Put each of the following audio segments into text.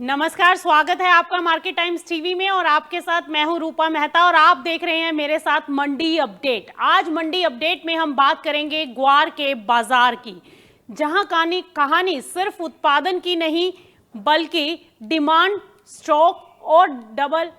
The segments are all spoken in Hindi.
नमस्कार, स्वागत है आपका मार्केट टाइम्स टीवी में और आपके साथ मैं हूं रूपा मेहता और आप देख रहे हैं मेरे साथ मंडी अपडेट। आज मंडी अपडेट में हम बात करेंगे ग्वार के बाजार की, जहां कहानी सिर्फ उत्पादन की नहीं बल्कि डिमांड, स्टॉक और डबल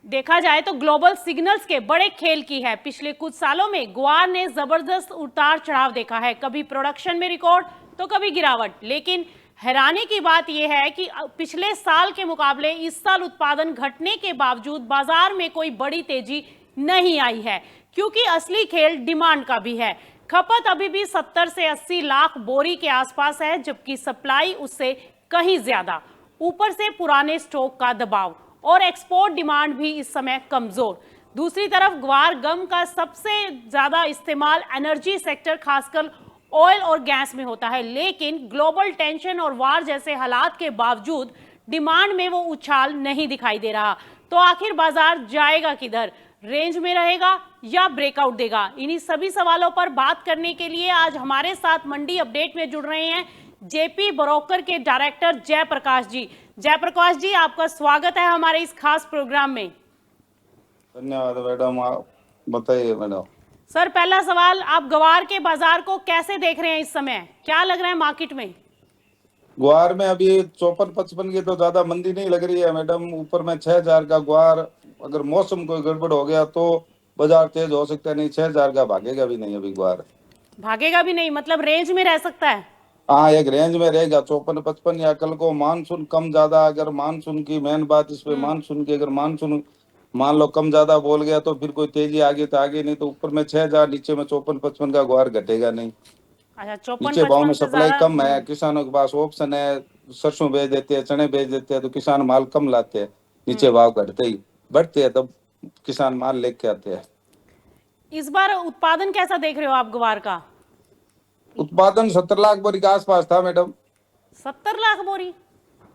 देखा जाए तो ग्लोबल सिग्नल्स के बड़े खेल की है। पिछले कुछ सालों में ग्वार ने जबरदस्त उतार चढ़ाव देखा है, कभी प्रोडक्शन में रिकॉर्ड तो कभी गिरावट। लेकिन हैरानी की बात यह है कि पिछले साल के मुकाबले इस साल उत्पादन घटने के बावजूद बाजार में कोई बड़ी तेजी नहीं आई है, क्योंकि असली खेल डिमांड का भी है। खपत अभी भी 70 से 80 लाख बोरी के आसपास है, जबकि सप्लाई उससे कहीं ज्यादा। ऊपर से पुराने स्टॉक का दबाव और एक्सपोर्ट डिमांड भी इस समय कमजोर। दूसरी तरफ ग्वार गम का सबसे ज्यादा इस्तेमाल एनर्जी सेक्टर, खासकर ऑयल और गैस में होता है, लेकिन ग्लोबल टेंशन और वार जैसे हालात के बावजूद डिमांड में वो उछाल नहीं दिखाई दे रहा। तो आखिर बाजार जाएगा किधर? रेंज में रहेगा या ब्रेकआउट देगा? इन्हीं सभी सवालों पर बात करने के लिए आज हमारे साथ मंडी अपडेट में जुड़ रहे हैं जेपी ब्रोकर के डायरेक्टर जयप्रकाश जी। जयप्रकाश जी, आपका स्वागत है हमारे इस खास प्रोग्राम में। धन्यवाद मैडम, आप बताइए मैडम। सर, पहला सवाल, आप ग्वार के बाजार को कैसे देख रहे हैं इस समय? क्या लग रहा है मार्केट में? ग्वार में अभी 54-55 की तो ज्यादा मंदी नहीं लग रही है मैडम। ऊपर में 6,000 का ग्वार, अगर मौसम कोई गड़बड़ हो गया तो बाजार तेज हो सकता है, नहीं 6,000 का भागेगा भी नहीं अभी ग्वार। भागेगा भी नहीं मतलब रेंज में रह सकता है? हाँ, एक रेंज में रहेगा 54-55, या कल को मानसून कम ज्यादा, अगर मानसून की मेन बात इस पे मानसून की, अगर मानसून मान लो कम ज्यादा बोल गया तो फिर कोई तेजी आगे तो आगे, नहीं तो ऊपर में 6,000, नीचे में 54-55 का ग्वार घटेगा नहीं। अच्छा, 54 नीचे भाव में 55 से सप्लाई ज्यादा। कम है, किसानों के पास ऑप्शन है, सरसों बेच देते हैं, चने बेच देते हैं, तो किसान माल कम लाते हैं। नीचे भाव घटते ही बढ़ते हैं तब किसान माल लेके आते हैं। इस बार उत्पादन कैसा देख रहे हो आप ग्वार का? उत्पादन 70 लाख बोरी के आसपास था मैडम। 70 लाख बोरी?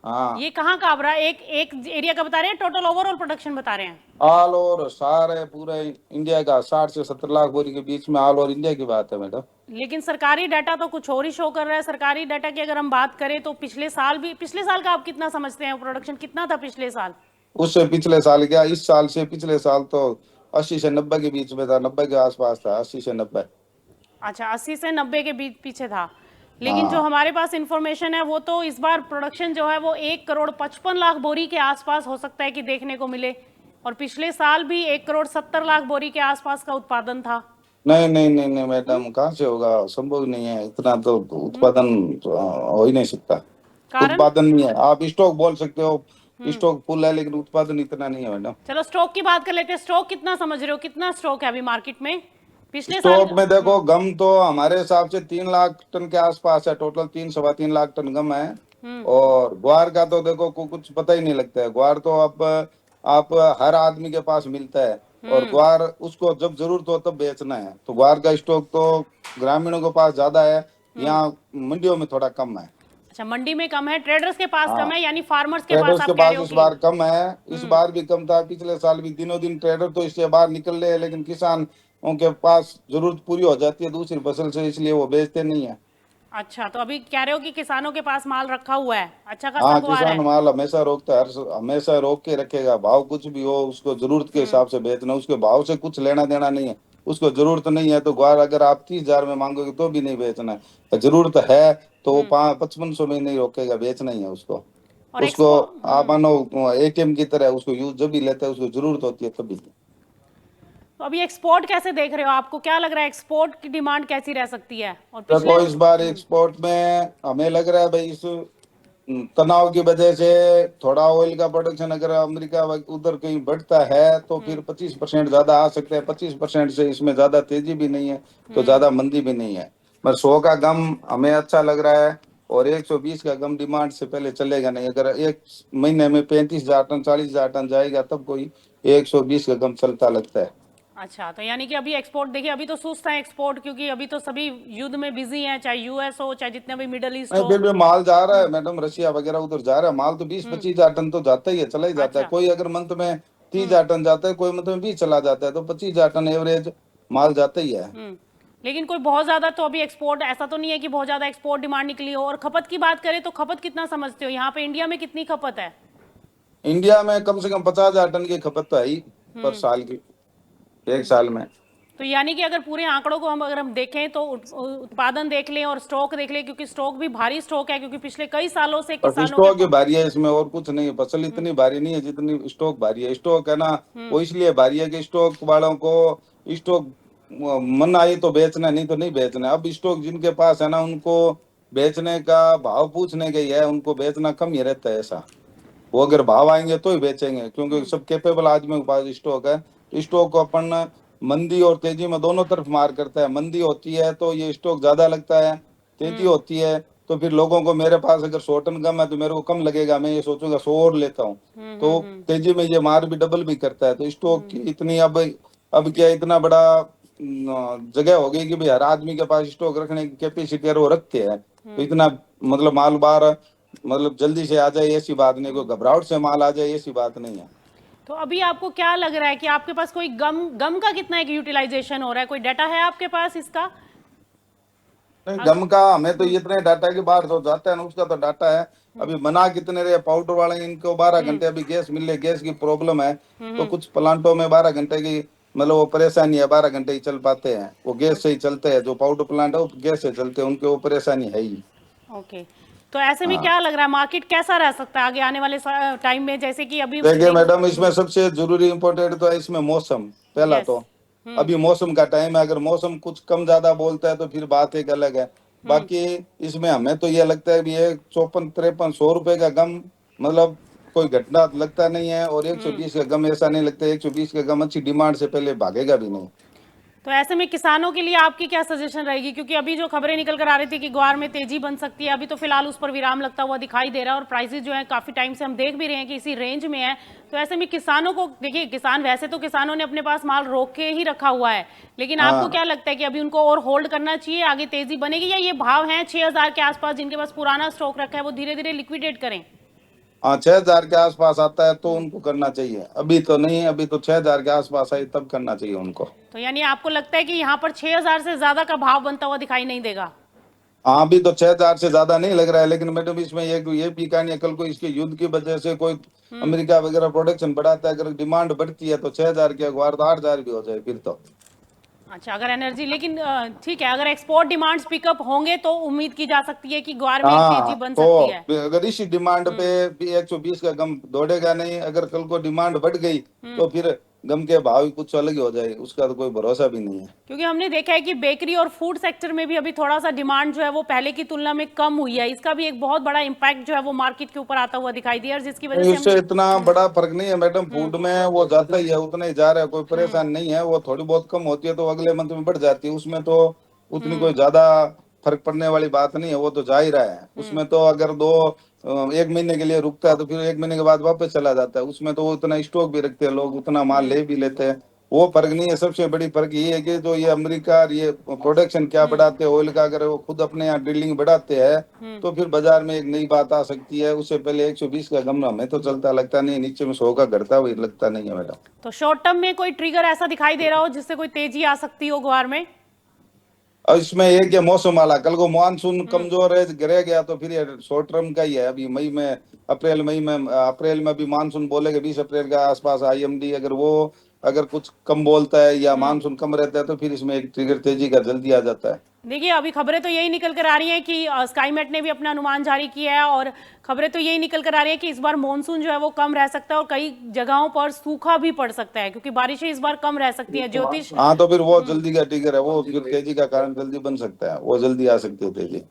हाँ, ये कहाँ का आप रहा? एक एक एरिया का बता रहे हैं, टोटल ओवरऑल प्रोडक्शन बता रहे हैं? ऑल ओवर सारे पूरे इंडिया का 60 से 70 लाख बोरी के बीच में ऑल ओवर इंडिया की बात है मैडम। लेकिन सरकारी डाटा तो कुछ और ही शो कर रहा है। सरकारी डाटा की अगर हम बात करें तो पिछले साल का आप कितना समझते हैं? प्रोडक्शन कितना था पिछले साल? उससे पिछले साल क्या, इस साल से पिछले साल तो 80 से 90 के बीच में था, 90 के आसपास था, 80 से 90। अच्छा, 80 से 90 के बीच पीछे था। लेकिन जो हाँ, हमारे पास इंफॉर्मेशन है वो तो इस बार प्रोडक्शन जो है वो 1,55,00,000 बोरी के आसपास हो सकता है कि देखने को मिले, और पिछले साल भी 1,70,00,000 बोरी के आसपास का उत्पादन था। नहीं नहीं नहीं नहीं मैडम, कहाँ से होगा, संभव नहीं है इतना तो उत्पादन तो, हो ही नहीं सकता। कारण? उत्पादन नहीं है, आप स्टॉक बोल सकते हो, स्टॉक फुल है, लेकिन उत्पादन इतना नहीं है मैडम। चलो स्टॉक की बात कर लेते हैं। स्टॉक कितना समझ रहे हो? कितना स्टॉक है अभी मार्केट में पिछले साल? स्टॉक में देखो, गम तो हमारे हिसाब से 3 लाख टन के आसपास है, टोटल 3-3.25 लाख टन गम है। और ग्वार का तो देखो कुछ पता ही नहीं लगता है। ग्वार तो अब आप हर आदमी के पास मिलता है, और ग्वार उसको जब जरूरत हो तब बेचना है, तो ग्वार का स्टॉक तो ग्रामीणों के पास ज्यादा है, यहाँ मंडियों में थोड़ा कम है। अच्छा, मंडी में कम है, ट्रेडर्स के पास कम हाँ, है, यानी फार्मर्स के पास ट्रेडर्स आप के कह रहे पास हो इस कि? बार कम है, इस बार भी कम था, पिछले साल भी दिनों दिन ट्रेडर तो इससे बाहर निकल रहे हैं, लेकिन किसान उनके पास जरूरत पूरी हो जाती है दूसरी फसल से, इसलिए वो बेचते नहीं है। अच्छा, तो अभी कह रहे हो कि किसानों के पास माल रखा हुआ है, अच्छा खासा हाँ, गुआर किसान है। माल हमेशा रोकता है, हमेशा रोक के रखेगा। भाव कुछ भी हो, उसको जरूरत के हिसाब से बेचना, उसके भाव से कुछ लेना देना नहीं है। उसको जरूरत नहीं है तो ग्वार अगर आप 30,000 में मांगोगे तो भी नहीं बेचना है। जरूरत है तो वो 5500 में नहीं रोकेगा, बेचना ही है उसको। और उसको एक्सपोर्ट। आप मानो एटीएम की तरह उसको यूज जब भी लेता है, उसको जरूरत होती है तभी। तो अभी एक्सपोर्ट कैसे देख रहे हो? आपको क्या लग रहा है एक्सपोर्ट की डिमांड कैसी रह सकती है? और पिछले देखो, इस बार एक्सपोर्ट में हमें लग रहा है भाई, इस तनाव की वजह से थोड़ा ऑयल का प्रोडक्शन अगर अमेरिका उधर कहीं बढ़ता है तो फिर 25% ज्यादा आ सकता है। 25% से इसमें ज्यादा तेजी भी नहीं है, तो ज्यादा मंदी भी नहीं है। पर 100 का गम हमें अच्छा लग रहा है, और 120 का गम डिमांड से पहले चलेगा नहीं। अगर एक महीने में 35,000 टन 40,000 टन जाएगा तब कोई 120 का गम चलता लगता है। अच्छा, तो यानी कि अभी एक्सपोर्ट देखिए, अभी तो सुस्त है एक्सपोर्ट, क्योंकि अभी तो सभी युद्ध में बिजी हैं, चाहे यूएस हो चाहे जितने भी मिडल ईस्ट नहीं, हो। फिर भी माल जा रहा है मैडम, रशिया वगैरह उधर जा रहा है माल, तो 20-25,000 टन तो जाता ही है, चला ही जाता है। अच्छा। कोई अगर मंथ में 30,000 टन जाता है, कोई मंथ में 20 चला जाता है, तो 25,000 टन एवरेज माल जाता ही है। लेकिन कोई बहुत ज्यादा तो अभी एक्सपोर्ट, ऐसा तो नहीं है कि बहुत ज्यादा एक्सपोर्ट डिमांड निकली हो। और खपत की बात करें तो खपत कितना समझते हो यहाँ पे इंडिया में, कितनी खपत है? इंडिया में कम से कम 50,000 टन की खपत तो है ही पर साल की, एक साल में। तो यानी कि अगर पूरे आंकड़ों को हम अगर हम देखें तो उत्पादन देख लें और स्टॉक देख लें, क्योंकि स्टॉक भी भारी स्टॉक है, क्योंकि पिछले कई सालों से और किसानों के स्टॉक ही भारी है इसमें, और कुछ नहीं है। फसल इतनी भारी नहीं है जितनी स्टॉक भारी है। स्टॉक है ना, वो इसलिए भारी है कि स्टॉक वालों को स्टॉक मन आए तो बेचना, नहीं तो नहीं बेचना। अब स्टॉक जिनके पास है ना, उनको बेचने का भाव पूछने के ही है, उनको बेचना कम ही रहता है ऐसा। वो अगर भाव आएंगे तो ही बेचेंगे, क्योंकि सब कैपेबल आदमियों के पास स्टॉक है। स्टॉक को अपन मंदी और तेजी में दोनों तरफ मार करता है। मंदी होती है तो ये स्टॉक ज्यादा लगता है, तेजी होती है तो फिर लोगों को, मेरे पास अगर 100 टन कम है तो मेरे को कम लगेगा, मैं ये सोचूंगा 100 और लेता हूँ। तो तेजी में ये मार भी डबल भी करता है। तो स्टॉक की इतनी अब क्या इतना बड़ा जगह हो गई कि भाई हर आदमी के पास स्टॉक रखने की कैपेसिटी है, वो रखते हैं। तो इतना मतलब माल बार मतलब जल्दी से आ जाए ऐसी बात नहीं, कोई घबराहट से माल आ जाए ऐसी बात नहीं है। तो अभी आपको क्या लग रहा है कि आपके पास कोई गम गम का कितना एक यूटिलाइजेशन हो रहा है? कोई डाटा है आपके पास इसका? नहीं, गम का हमें तो इतने डाटा के बाहर जो जाता है ना उसका तो डाटा है। अभी बना कितने रहे पाउडर वाले, इनको 12 घंटे अभी गैस मिल रही, गैस की प्रॉब्लम है। तो कुछ प्लांटों में 12 घंटे की मतलब वो परेशानी है, 12 घंटे ही चल पाते हैं, वो गैस से ही चलते हैं। जो पाउडर प्लांट है वो गैस से चलते हैं, उनके वो परेशानी है ही। ओके, तो ऐसे में हाँ क्या लग रहा है मार्केट कैसा रह सकता है आगे आने वाले टाइम में? जैसे कि अभी देखिए मैडम, इसमें सबसे जरूरी इम्पोर्टेंट तो है इसमें मौसम। पहला यस। तो अभी मौसम का टाइम है, अगर मौसम कुछ कम ज्यादा बोलता है तो फिर बात एक अलग है। बाकी इसमें हमें तो ये लगता है कि ये 54-53-100 रुपए का गम मतलब कोई घटना लगता नहीं है। और 120 का गम ऐसा नहीं लगता, 120 का गम अच्छी डिमांड से पहले भागेगा भी नहीं। तो ऐसे में किसानों के लिए आपकी क्या सजेशन रहेगी? क्योंकि अभी जो खबरें निकल कर आ रही थी कि ग्वार में तेजी बन सकती है, अभी तो फिलहाल उस पर विराम लगता हुआ दिखाई दे रहा है और प्राइसेस जो है काफी टाइम से हम देख भी रहे हैं कि इसी रेंज में है। तो ऐसे में किसानों को देखिए, किसान वैसे तो किसानों ने अपने पास माल रोक के ही रखा हुआ है, लेकिन आपको क्या लगता है कि अभी उनको और होल्ड करना चाहिए, आगे तेजी बनेगी, या ये भाव है 6,000 के आसपास जिनके पास पुराना स्टॉक रखा है वो धीरे धीरे लिक्विडेट करें? हाँ 6,000 के आसपास आता है तो उनको करना चाहिए, अभी तो नहीं। अभी तो 6,000 के आसपास आई तब करना चाहिए उनको। तो यानी आपको लगता है कि यहाँ पर 6,000 से ज्यादा का भाव बनता हुआ दिखाई नहीं देगा? हाँ अभी तो 6,000 से ज्यादा नहीं लग रहा है, लेकिन मैडम इसमें ये भी कहानी है, कल को इसके युद्ध की वजह से कोई अमेरिका वगैरह प्रोडक्शन बढ़ाता है, अगर डिमांड बढ़ती है तो 6,000 के अखबार तो 8,000 भी हो जाए फिर तो। अच्छा, अगर एनर्जी, लेकिन ठीक है, अगर एक्सपोर्ट डिमांड्स पिकअप होंगे तो उम्मीद की जा सकती है कि ग्वार में एक तेजी हाँ बन तो सकती है। अगर इसी डिमांड पे भी 120 का गम दौड़ेगा नहीं। अगर कल को डिमांड बढ़ गई तो फिर गम के भाव ही कुछ अलग ही हो जाए, उसका तो कोई भरोसा भी नहीं है। क्योंकि हमने देखा है कि बेकरी और फूड सेक्टर में भी अभी थोड़ा सा डिमांड जो है वो पहले की तुलना में कम हुई है। इसका भी एक बहुत बड़ा इम्पैक्ट जो है वो मार्केट के ऊपर आता हुआ दिखाई दिया, और जिसकी वजह नहीं, से उससे इतना बड़ा फर्क नहीं है मैडम। फूड में वो जाता ही है, उतना ही जा रहा है, कोई परेशान नहीं है। वो थोड़ी बहुत कम होती है तो अगले मंथ में बढ़ जाती है, उसमें तो उतनी कोई ज्यादा फर्क पड़ने वाली बात नहीं है। वो तो जा ही रहा है उसमें तो। अगर एक महीने के लिए रुकता है तो फिर एक महीने के बाद वापस चला जाता है। उसमें तो वो उतना स्टॉक भी रखते हैं लोग, उतना माल ले भी लेते हैं। वो फर्क नहीं है। सबसे बड़ी फर्क ये है कि जो ये अमेरिका ये प्रोडक्शन क्या बढ़ाते हैं ऑयल का, अगर वो खुद अपने यहाँ ड्रिलिंग बढ़ाते हैं तो फिर बाजार में एक नई बात आ सकती है। उससे पहले 120 का गम हमें तो चलता लगता नहीं, नीचे में 100 का घटता हुआ लगता नहीं है मैडम। तो शॉर्ट टर्म में कोई ट्रिगर ऐसा दिखाई दे रहा हो जिससे कोई तेजी आ सकती हो ग्वार में? और इसमें एक ये मौसम वाला, कल को मानसून कमजोर है रह गया तो फिर ये शॉर्ट टर्म का ही है। अभी अप्रैल में अभी मानसून बोलेगा 20 अप्रैल के आसपास आईएमडी, अगर कुछ कम बोलता है या मानसून कम रहता है तो फिर इसमें एक ट्रिगर तेजी का जल्दी आ जाता है। देखिए, अभी खबरें तो यही निकल कर आ रही हैं कि स्काईमेट ने भी अपना अनुमान जारी किया है, और खबरें तो यही निकल कर आ रही है कि इस बार मॉनसून जो है वो कम रह सकता है और कई जगहों पर सूखा भी पड़ सकता है, क्योंकि बारिशें इस बार कम रह सकती है। ज्योतिष, हाँ तो फिर वो जल्दी का ट्रिगर है, वो फिर तेजी का कारण जल्दी बन सकता है, वो जल्दी आ सकती है तेजी।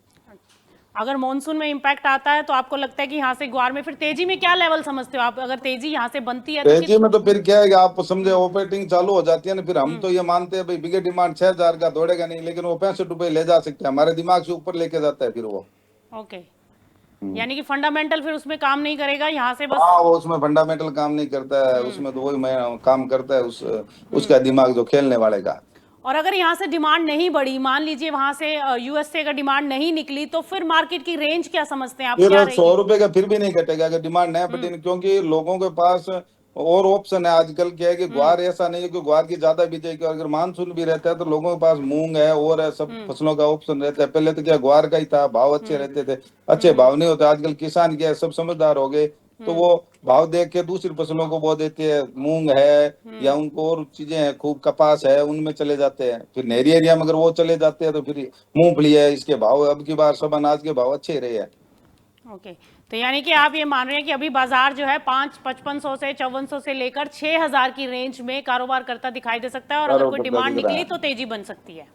अगर मॉनसून में इम्पैक्ट आता है तो आपको लगता है कि यहाँ से ग्वार में फिर तेजी में क्या लेवल समझते हो आप? अगर तेजी यहाँ से बनती है तो तेजी में तो फिर क्या है कि आप समझे ऑपरेटिंग चालू हो जाती है ना, फिर हम तो ये मानते हैं भाई बिगे डिमांड 6,000 का दौड़ेगा नहीं, लेकिन वो 65 रुपए ले जा सकते हैं, हमारे दिमाग से ऊपर लेके जाता है फिर वो। ओके, यानी कि फंडामेंटल फिर उसमें काम नहीं करेगा यहाँ से बस। हाँ वो उसमें फंडामेंटल काम नहीं करता है, उसमें तो वही मैं काम करता है उसका दिमाग जो खेलने वाले का। और अगर यहाँ से डिमांड नहीं बढ़ी, मान लीजिए वहां से यूएस से अगर डिमांड नहीं निकली, तो फिर मार्केट की रेंज क्या समझते हैं आप, फिर क्या 100 रहेगी? रुपए का फिर भी नहीं घटेगा अगर डिमांड नहीं बढ़ी, क्योंकि लोगों के पास और ऑप्शन है आजकल। क्या है कि ग्वार ऐसा नहीं है कि ग्वार की ज्यादा बिजाई की, अगर मानसून भी रहता है तो लोगों के पास मूंग है और है, सब फसलों का ऑप्शन रहता है। पहले तो क्या ग्वार का ही था, भाव अच्छे रहते थे, अच्छे भाव नहीं होते। आजकल किसान क्या है, सब समझदार हो गए, तो वो भाव देख के दूसरी फसलों को बो देते हैं। मूंग है या उनको और चीजें हैं, खूब कपास है, उनमें चले जाते हैं। फिर नहरी एरिया में अगर वो चले जाते हैं तो फिर मूंगफली है, इसके भाव अब की बार सब अनाज के भाव अच्छे रहे हैं। ओके, तो यानी कि आप ये मान रहे हैं कि अभी बाजार जो है 5500 से 5400 से लेकर 6000 की रेंज में कारोबार करता दिखाई दे सकता है, और अगर कोई डिमांड निकली तो तेजी बन सकती है।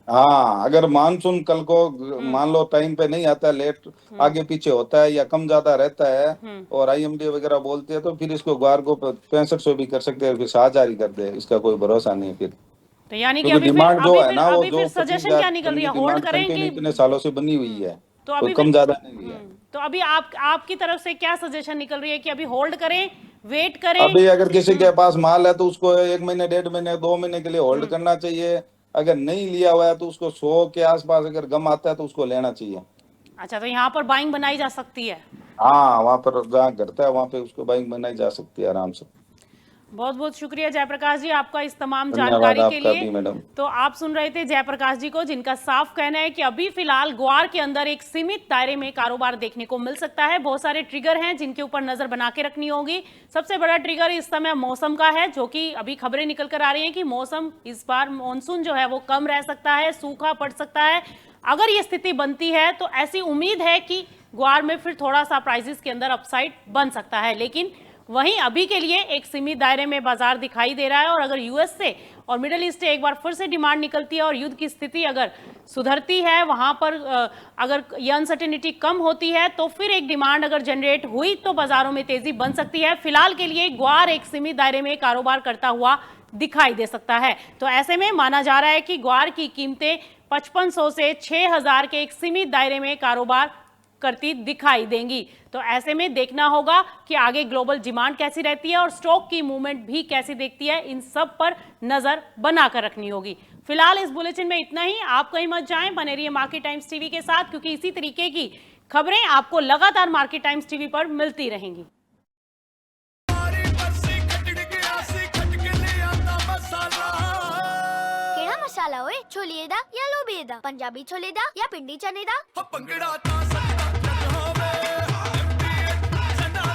हाँ, अगर मानसून कल को मान लो टाइम पे नहीं आता, लेट आगे पीछे होता है या कम ज्यादा रहता है और आईएमडी वगैरह बोलते हैं, तो फिर इसको ग्वार को 6500 भी कर सकते हैं, फिर 6000 ही कर दे, इसका कोई भरोसा नहीं है फिर। तो यानी कि क्योंकि डिमांड जो है ना, वो अभी फिर जो सजेशन क्या निकल रही है, होल्ड डिमांड करें कंटिन्यू कि इतने सालों से बनी हुई है, तो कोई अभी कम ज्यादा नहीं हुई है। तो अभी आपकी तरफ से क्या सजेशन निकल रही है कि अभी होल्ड करें, वेट करें? अभी अगर किसी के पास माल है तो उसको 1 महीने, 1.5 महीने, 2 महीने के लिए होल्ड करना चाहिए। अगर नहीं लिया हुआ है तो उसको 100 के आसपास अगर गम आता है तो उसको लेना चाहिए। अच्छा, तो यहाँ पर बाइंग बनाई जा सकती है। हाँ, वहां पर जहाँ घटता है वहां पे उसको बाइंग बनाई जा सकती है आराम से। बहुत बहुत शुक्रिया जयप्रकाश जी आपका इस तमाम धन्यवाद जानकारी के आपका लिए। भी मैडम। तो आप सुन रहे थे जयप्रकाश जी को, जिनका साफ कहना है कि अभी फिलहाल ग्वार के अंदर एक सीमित दायरे में कारोबार देखने को मिल सकता है। बहुत सारे ट्रिगर हैं जिनके ऊपर नजर बना के रखनी होगी। सबसे बड़ा ट्रिगर इस समय मौसम का है, जो कि अभी खबरें निकल कर आ रही हैं कि मौसम इस बार मानसून जो है वो कम रह सकता है, सूखा पड़ सकता है। अगर ये स्थिति बनती है तो ऐसी उम्मीद है कि ग्वार में फिर थोड़ा सा प्राइसेस के अंदर अपसाइड बन सकता है, लेकिन वहीं अभी के लिए एक सीमित दायरे में बाजार दिखाई दे रहा है। और अगर यूएस से और मिडिल ईस्ट से एक बार फिर से डिमांड निकलती है और युद्ध की स्थिति अगर सुधरती है, वहां पर अगर ये अनसर्टेनिटी कम होती है, तो फिर एक डिमांड अगर जनरेट हुई तो बाजारों में तेजी बन सकती है। फिलहाल के लिए ग्वार एक सीमित दायरे में कारोबार करता हुआ दिखाई दे सकता है। तो ऐसे में माना जा रहा है कि ग्वार की कीमतें 5500 से 6000 के एक सीमित दायरे में कारोबार करती दिखाई देंगी। तो ऐसे में देखना होगा कि आगे ग्लोबल डिमांड कैसी रहती है और स्टॉक की मूवमेंट भी कैसी देखती है, इन सब पर नजर बनाकर रखनी होगी। फिलहाल इस बुलेटिन में इतना ही। आप कहीं मत जाएं, बने रहिए मार्केट टाइम्स टीवी के साथ, क्योंकि इसी तरीके की खबरें आपको लगातार मार्केट टाइम्स टीवी पर मिलती रहेंगी। मसाला ओए, छोलिए दा या लोबिए दा, पंजाबी छोले दा या पिंडी चने दा।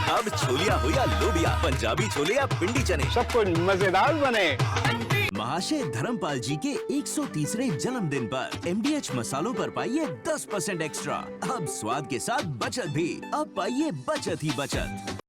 अब छोलिया हो या लोबिया, पंजाबी छोले या पिंडी चने, सब कुछ मजेदार बने। महाशय धर्मपाल जी के 130वें जन्मदिन पर MDH मसालों पर पाइए 10% एक्स्ट्रा। अब स्वाद के साथ बचत भी, अब पाइए बचत ही बचत।